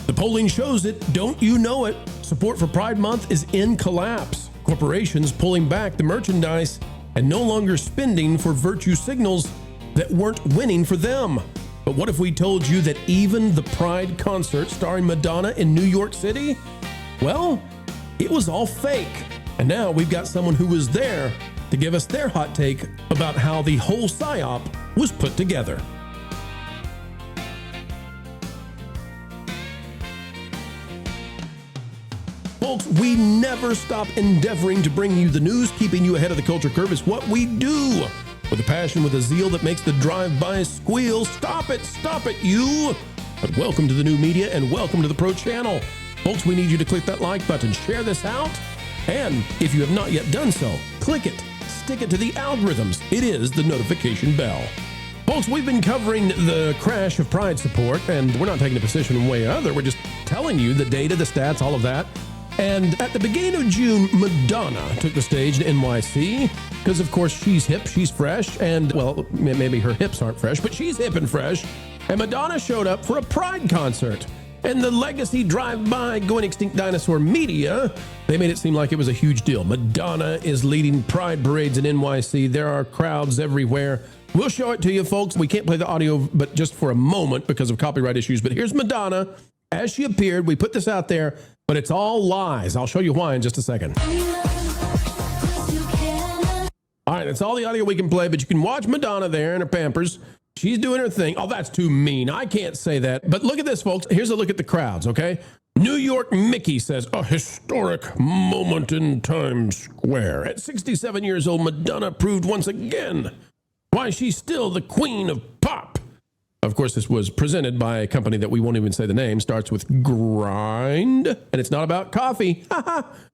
The polling shows it, don't you know it? Support for Pride Month is in collapse. Corporations pulling back the merchandise and no longer spending for virtue signals that weren't winning for them. But what if we told you that even the Pride concert starring Madonna in New York City? Well, it was all fake. And now we've got someone who was there to give us their hot take about how the whole psyop was put together. Folks, we never stop endeavoring to bring you the news. Keeping you ahead of the culture curve is what we do. With a passion, with a zeal that makes the drive-by squeal. Stop it, you. But welcome to the new media and welcome to the Pro Channel. Folks, we need you to click that like button, share this out, and if you have not yet done so, click it, stick it to the algorithms. It is the notification bell. Folks, we've been covering the crash of Pride support, and we're not taking a position one way or other. We're just telling you the data, the stats, all of that. And at the beginning of June, Madonna took the stage in NYC because, of course, she's hip, she's fresh, and, well, maybe her hips aren't fresh, but she's hip and fresh. And Madonna showed up for a Pride concert. And the legacy drive-by going extinct dinosaur media, they made it seem like it was a huge deal. Madonna is leading Pride parades in NYC. There are crowds everywhere. We'll show it to you, folks. We can't play the audio, but just for a moment because of copyright issues. But here's Madonna as she appeared. We put this out there, but it's all lies. I'll show you why in just a second. All right, that's all the audio we can play, but you can watch Madonna there in her Pampers. She's doing her thing. Oh, that's too mean. I can't say that. But look at this, folks. Here's a look at the crowds, okay? New York Mickey says, a historic moment in Times Square. At 67 years old, Madonna proved once again why she's still the queen of pop. Of course, this was presented by a company that we won't even say the name, starts with Grind, and it's not about coffee.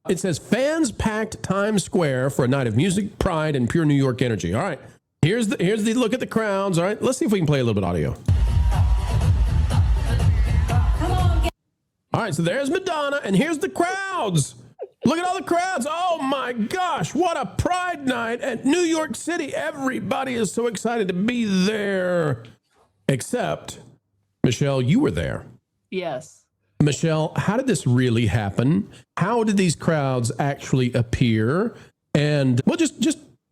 It says, fans packed Times Square for a night of music, pride, and pure New York energy. All right, here's the look at the crowds. All right, let's see if we can play a little bit of audio. All right, so there's Madonna, and here's the crowds. Look at all the crowds. Oh, my gosh, what a Pride night at New York City. Everybody is so excited to be there. Except, Michelle, you were there. Yes. Michelle, how did this really happen? How did these crowds actually appear? And, well, just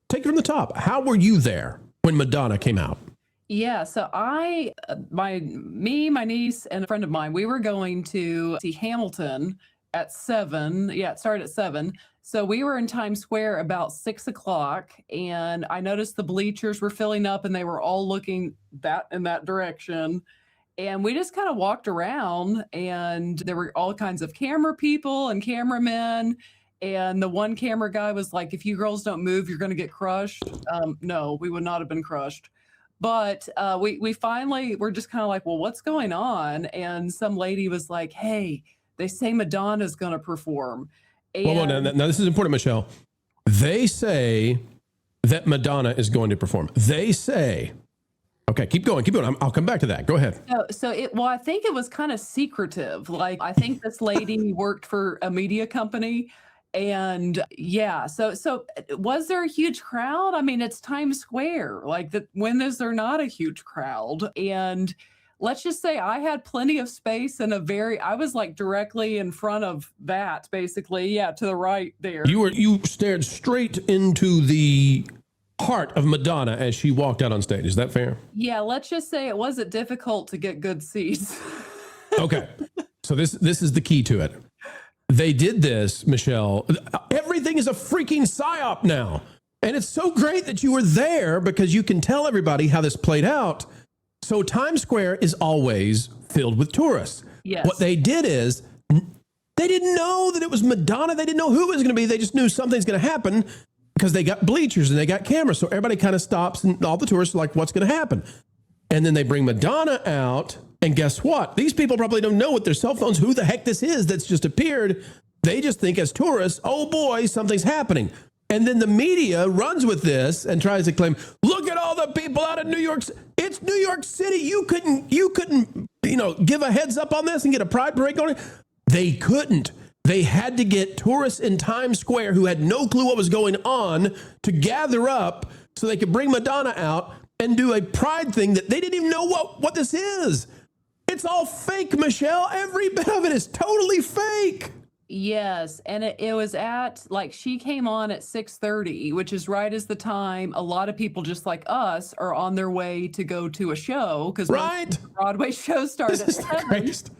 take it from the top. How were you there when Madonna came out? Yeah, so my niece, and a friend of mine, we were going to see Hamilton at 7. Yeah, it started at 7. So we were in Times Square about 6 o'clock, and I noticed the bleachers were filling up and they were all looking in that direction. And we just kind of walked around, and there were all kinds of camera people and cameramen. And the one camera guy was like, if you girls don't move, you're going to get crushed. No, we would not have been crushed. But we finally were just kind of like, well, what's going on? And some lady was like, hey, they say Madonna's going to perform. Well, now this is important, Michelle. They say that Madonna is going to perform. They say, okay, keep going. I'll come back to that. Go ahead. Well, I think it was kind of secretive. Like, I think this lady worked for a media company. And yeah, so was there a huge crowd? I mean, it's Times Square. Like, when is there not a huge crowd? And let's just say I had plenty of space and I was like directly in front of that, basically. Yeah, to the right there. You stared straight into the heart of Madonna as she walked out on stage. Is that fair? Yeah, let's just say it wasn't difficult to get good seats. Okay, so this is the key to it. They did this, Michelle. Everything is a freaking psyop now. And it's so great that you were there because you can tell everybody how this played out. So Times Square is always filled with tourists. Yes. What they did is they didn't know that it was Madonna. They didn't know who it was going to be. They just knew something's going to happen because they got bleachers and they got cameras. So everybody kind of stops and all the tourists are like, what's going to happen? And then they bring Madonna out. And guess what? These people probably don't know with their cell phones who the heck this is that's just appeared. They just think as tourists, oh boy, something's happening. And then the media runs with this and tries to claim, look at all the people out in New York. It's New York City. You couldn't, give a heads up on this and get a pride parade going. They couldn't. They had to get tourists in Times Square who had no clue what was going on to gather up so they could bring Madonna out and do a pride thing that they didn't even know what this is. It's all fake, Michelle. Every bit of it is totally fake. Yes, and it was at like she came on at 6:30, which is right as the time a lot of people just like us are on their way to go to a show because Right. Broadway shows start This at is the 7. greatest.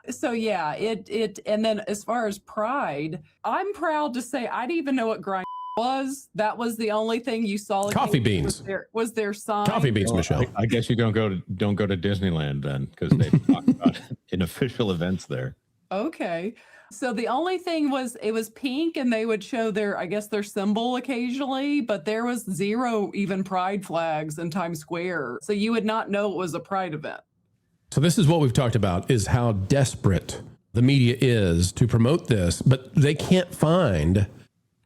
So yeah, it and then as far as Pride, I'm proud to say I didn't even know what grind was. That was the only thing you saw. Coffee beans. Was their sign. Coffee beans, Michelle. I guess you don't go to Disneyland then, because they talk about unofficial events there. Okay. So the only thing was it was pink and they would show their, I guess, their symbol occasionally, but there was 0 even pride flags in Times Square. So you would not know it was a pride event. So this is what we've talked about, is how desperate the media is to promote this, but they can't find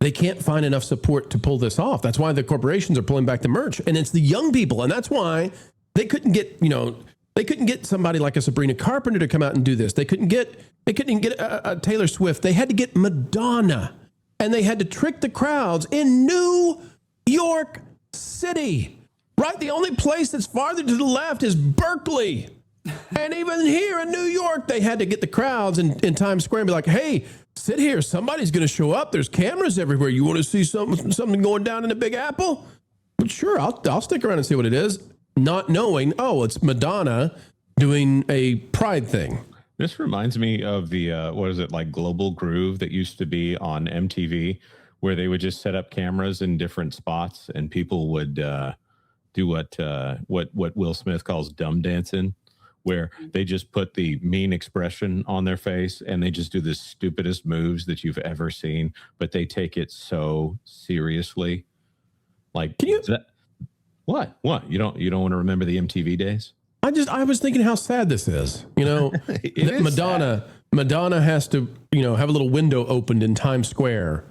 enough support to pull this off. That's why the corporations are pulling back the merch, and it's the young people. And that's why they couldn't get somebody like a Sabrina Carpenter to come out and do this. They couldn't get a Taylor Swift. They had to get Madonna, and they had to trick the crowds in New York City, right? The only place that's farther to the left is Berkeley. And even here in New York, they had to get the crowds in Times Square and be like, hey, sit here. Somebody's going to show up. There's cameras everywhere. You want to see something going down in the Big Apple? But sure, I'll stick around and see what it is. Not knowing, oh, it's Madonna doing a pride thing. This reminds me of the, what is it, like Global Groove that used to be on MTV, where they would just set up cameras in different spots and people would do what Will Smith calls dumb dancing, where they just put the mean expression on their face and they just do the stupidest moves that you've ever seen, but they take it so seriously. Like, can you? What? You don't want to remember the MTV days? I was thinking how sad this is. You know, Madonna has to, have a little window opened in Times Square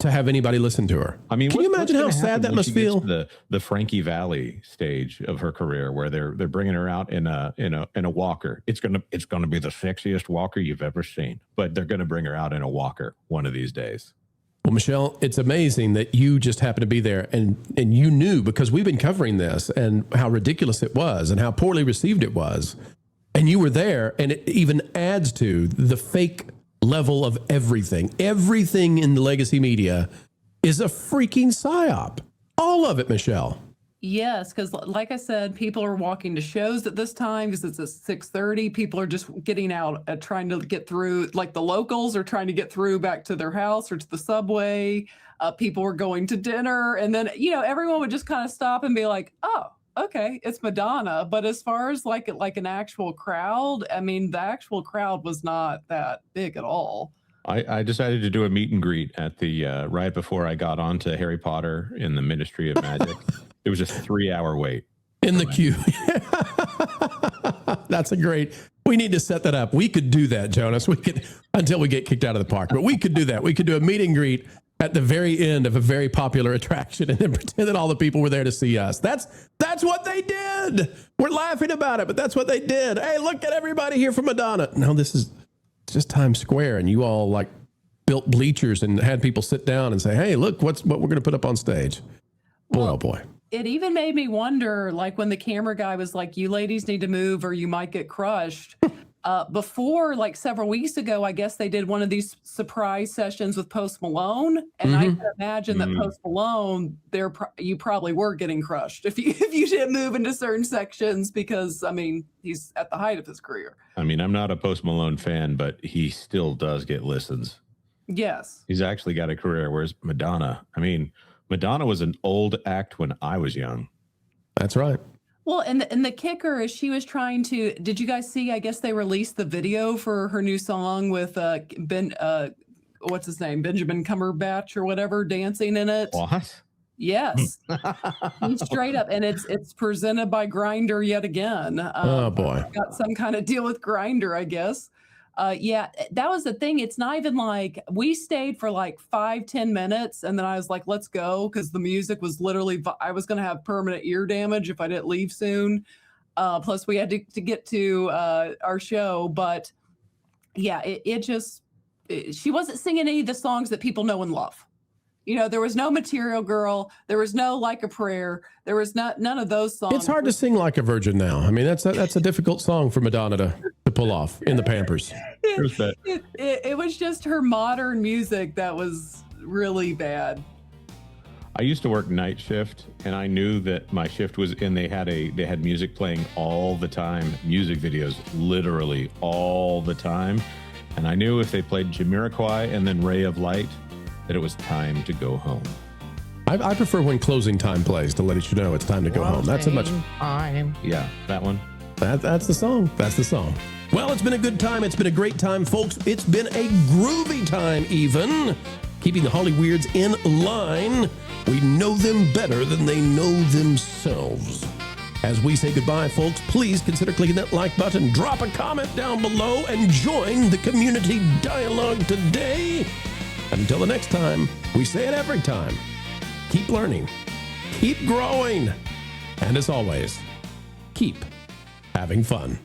to have anybody listen to her. I mean, can you imagine how sad that must feel? The Frankie Valli stage of her career, where they're bringing her out in a walker. It's gonna be the sexiest walker you've ever seen, but they're gonna bring her out in a walker one of these days. Well, Michelle, it's amazing that you just happened to be there and you knew, because we've been covering this and how ridiculous it was and how poorly received it was, and you were there, and it even adds to the fake level of everything. Everything in the legacy media is a freaking psyop. All of it, Michelle. Yes, because like I said, people are walking to shows at this time because it's at 6:30. People are just getting out, trying to get through, like the locals are trying to get through back to their house or to the subway. People were going to dinner, and then, everyone would just kind of stop and be like, oh, okay, it's Madonna. But as far as like an actual crowd, I mean, the actual crowd was not that big at all. I decided to do a meet and greet at the right before I got on to Harry Potter in the Ministry of Magic. It was a 3-hour wait in the queue. That's we need to set that up. We could do that, Jonas. We could, until we get kicked out of the park, but we could do that. We could do a meet and greet at the very end of a very popular attraction and then pretend that all the people were there to see us. That's what they did. We're laughing about it, but that's what they did. Hey, look at everybody here for Madonna. No, this is just Times Square, and you all like built bleachers and had people sit down and say, hey, look, what we're going to put up on stage. Boy, oh boy. It even made me wonder, like when the camera guy was like, you ladies need to move or you might get crushed. Before, like several weeks ago, I guess they did one of these surprise sessions with Post Malone. And I can imagine that Post Malone, you probably were getting crushed if you didn't move into certain sections, because, I mean, he's at the height of his career. I mean, I'm not a Post Malone fan, but he still does get listens. Yes. He's actually got a career, whereas Madonna, Madonna was an old act when I was young. That's right. Well, and the kicker is she was trying to, did you guys see, I guess they released the video for her new song with what's his name? Benjamin Cumberbatch or whatever, dancing in it. What? Yes. He's straight up. And it's presented by Grindr yet again. Oh boy. Got some kind of deal with Grindr, I guess. Yeah, that was the thing. It's not even like we stayed for like 5-10 minutes and then I was like, let's go. Cause the music was literally, I was going to have permanent ear damage if I didn't leave soon. Plus we had to get to our show, but yeah, she wasn't singing any of the songs that people know and love. You know, there was no Material Girl. There was no Like a Prayer. There was none of those songs. It's hard to sing Like a Virgin now. I mean, that's a difficult song for Madonna to pull off in the Pampers. It was just her modern music that was really bad. I used to work night shift, and I knew that my shift was in. They had music playing all the time, music videos, literally all the time. And I knew if they played Jamiroquai and then Ray of Light, that it was time to go home. I prefer when closing time plays to let you know it's time to go home. That's a much. Yeah, that one. That's the song. That's the song. Well, it's been a good time. It's been a great time, folks. It's been a groovy time, even. Keeping the Holly Weirds in line. We know them better than they know themselves. As we say goodbye, folks, please consider clicking that like button, drop a comment down below, and join the community dialogue today. And until the next time, we say it every time. Keep learning, keep growing, and as always, keep having fun.